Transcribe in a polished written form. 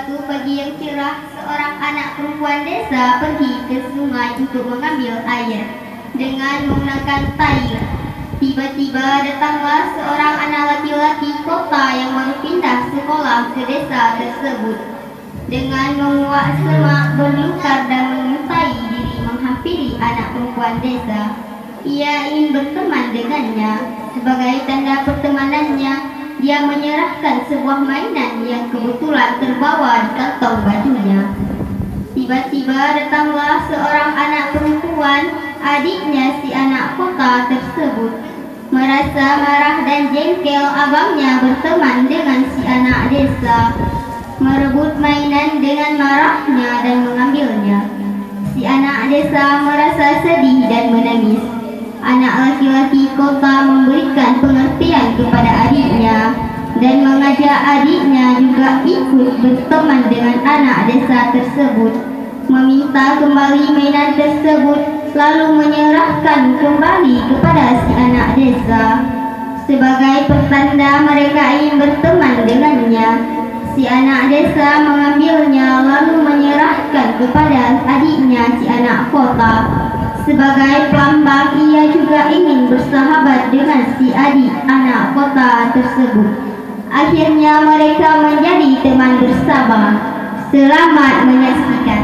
Suatu pagi yang cerah, seorang anak perempuan desa pergi ke sungai untuk mengambil air dengan menggunakan tair. Tiba-tiba datanglah seorang anak laki-laki kota yang baru pindah sekolah ke desa tersebut. Dengan menguak semak, berlingkar dan mengintai diri menghampiri anak perempuan desa. Ia ingin berteman dengannya. Sebagai tanda pertemanannya, dia menyerahkan sebuah mainan yang kebetulan terbawa di kantong bajunya. Tiba-tiba datanglah seorang anak perempuan, adiknya si anak kota tersebut. Merasa marah dan jengkel, abangnya berteman dengan si anak desa, merebut mainan dengan marahnya dan mengambilnya. Si anak desa merasa sedih dan menangis. Anak laki-laki kota memberikan pengertian kepada adiknya dan mengajak adiknya juga ikut berteman dengan anak desa tersebut, meminta kembali mainan tersebut, lalu menyerahkan kembali kepada si anak desa. Sebagai pertanda mereka ingin berteman dengannya, si anak desa mengambilnya lalu menyerahkan kepada adiknya si anak kota. Sebagai pelambang ia juga ingin bersahabat dengan si adik anak kota tersebut. Akhirnya mereka menjadi teman bersama. Selamat menyaksikan.